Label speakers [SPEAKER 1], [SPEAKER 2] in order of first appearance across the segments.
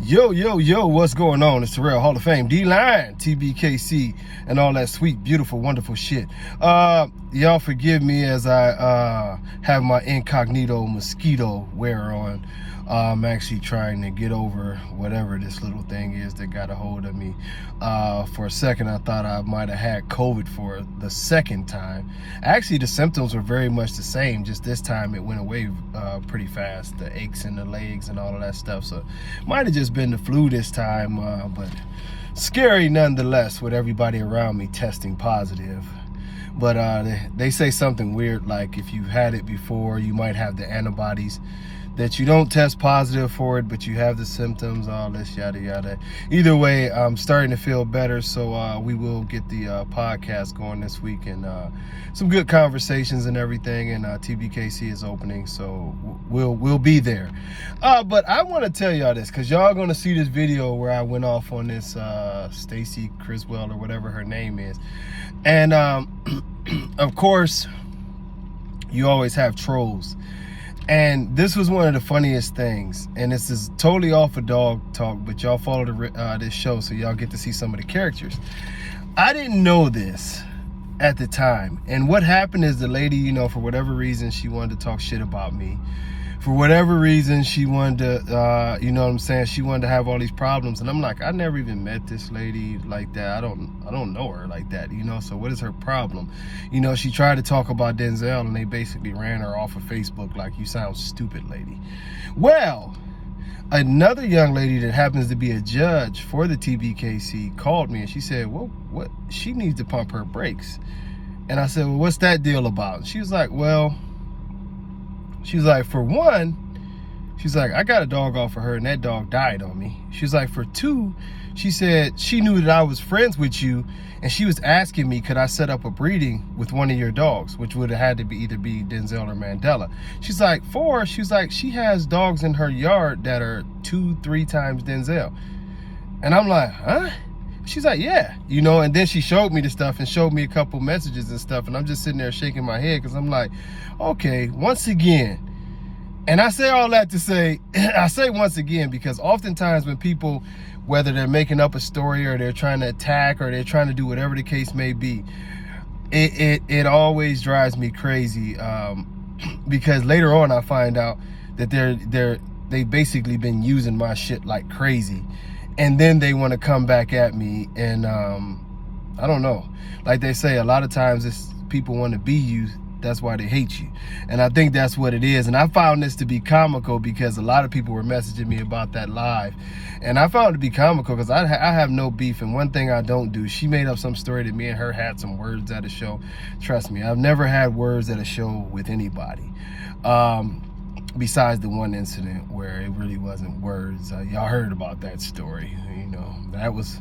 [SPEAKER 1] Yo, what's going on? It's Terrell, Hall of Fame, D-Line, TBKC, and all that sweet, beautiful, wonderful shit. Y'all forgive me as I have my incognito mosquito wear on. I'm actually trying to get over whatever this little thing is that got a hold of me. For a second, I thought I might have had COVID for the second time. Actually, the symptoms were very much the same, just this time it went away pretty fast. The aches in the legs and all of that stuff. So might have just been the flu this time, but scary nonetheless with everybody around me testing positive. But they say something weird, like if you've had it before, you might have the antibodies, that you don't test positive for it, but you have the symptoms, all this yada yada. Either way, I'm starting to feel better, so we will get the podcast going this week, and some good conversations and everything, and TBKC is opening, so we'll be there. But I want to tell y'all this, because y'all going to see this video where I went off on this Stacy Criswell or whatever her name is, and of course you always have trolls. And this was one of the funniest things, and this is totally off of dog talk, but y'all follow this show, so y'all get to see some of the characters. I didn't know this at the time, and what happened is the lady, you know, for whatever reason, she wanted to talk shit about me. For whatever reason, she wanted to, you know what I'm saying, she wanted to have all these problems, and I'm like, I never even met this lady like that. I don't know her like that, you know, so what is her problem? You know, she tried to talk about Denzel, and they basically ran her off of Facebook like, you sound stupid, lady. Well, another young lady that happens to be a judge for the TBKC called me, and she said, well, what? She needs to pump her brakes. And I said, well, what's that deal about? And she was like, well, she's like, for one, she's like, I got a dog off of her and that dog died on me. She's like, for two, she said she knew that I was friends with you, and she was asking me, could I set up a breeding with one of your dogs, which would have had to be either be Denzel or Mandela. She's like, four, she's like, she has dogs in her yard that are 2-3 times Denzel. And I'm like, huh? She's like, yeah, you know, and then she showed me the stuff and showed me a couple messages and stuff, and I'm just sitting there shaking my head, because I'm like, okay, once again, and I say all that to say, I say once again, because oftentimes when people, whether they're making up a story or they're trying to attack or they're trying to do whatever the case may be, it always drives me crazy, because later on I find out that they've basically been using my shit like crazy. And then they want to come back at me, and I don't know. Like they say, a lot of times it's people want to be you, that's why they hate you. And I think that's what it is. And I found this to be comical, because a lot of people were messaging me about that live. And I found it to be comical because I have no beef. And one thing I don't do, she made up some story that me and her had some words at a show. Trust me, I've never had words at a show with anybody. Besides the one incident where it really wasn't words. Y'all heard about that story. You know, that was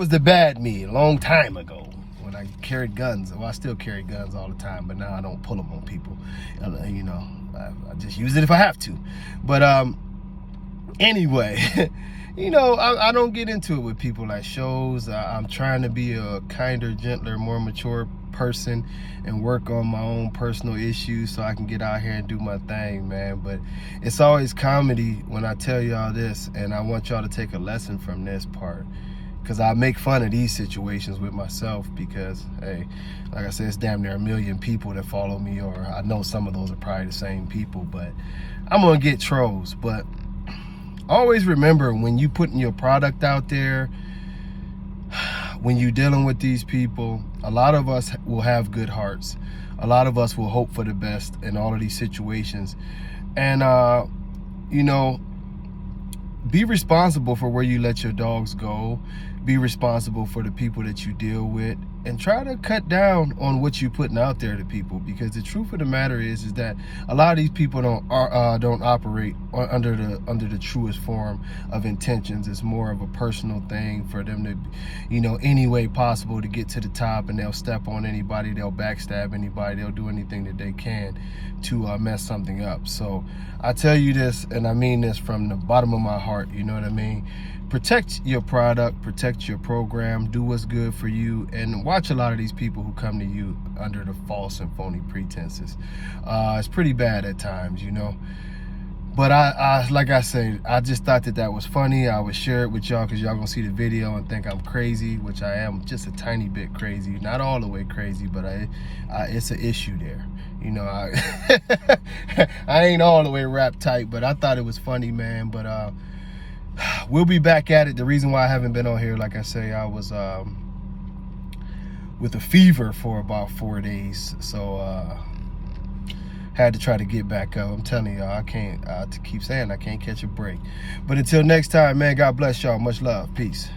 [SPEAKER 1] the bad me a long time ago when I carried guns. Well, I still carry guns all the time, but now I don't pull them on people. You know, I just use it if I have to. But anyway, you know, I don't get into it with people at shows. I'm trying to be a kinder, gentler, more mature person and work on my own personal issues so I can get out here and do my thing, man. But it's always comedy when I tell y'all this, and I want y'all to take a lesson from this part, because I make fun of these situations with myself, because hey, like I said, it's damn near 1 million people that follow me, or I know some of those are probably the same people, but I'm gonna get trolls. But always remember, when you putting your product out there, when you're dealing with these people, a lot of us will have good hearts. A lot of us will hope for the best in all of these situations. And, you know, be responsible for where you let your dogs go. Be responsible for the people that you deal with, and try to cut down on what you're putting out there to people, because the truth of the matter is that a lot of these people don't operate under the truest form of intentions. It's more of a personal thing for them to, you know, any way possible to get to the top, and they'll step on anybody, they'll backstab anybody, they'll do anything that they can to mess something up. So I tell you this, and I mean this from the bottom of my heart, you know what I mean? Protect your product, protect your program, do what's good for you, and watch a lot of these people who come to you under the false and phony pretenses. It's pretty bad at times, you know. But I like I said, I just thought that was funny. I would share it with y'all because y'all gonna see the video and think I'm crazy, which I am just a tiny bit crazy. Not all the way crazy, but it's an issue there. You know, I ain't all the way wrapped tight, but I thought it was funny, man. But we'll be back at it. The reason why I haven't been on here, like I say, I was with a fever for about 4 days, so had to try to get back up. I'm telling y'all, I can't, to keep saying I can't catch a break. But until next time, man, God bless y'all. Much love. Peace.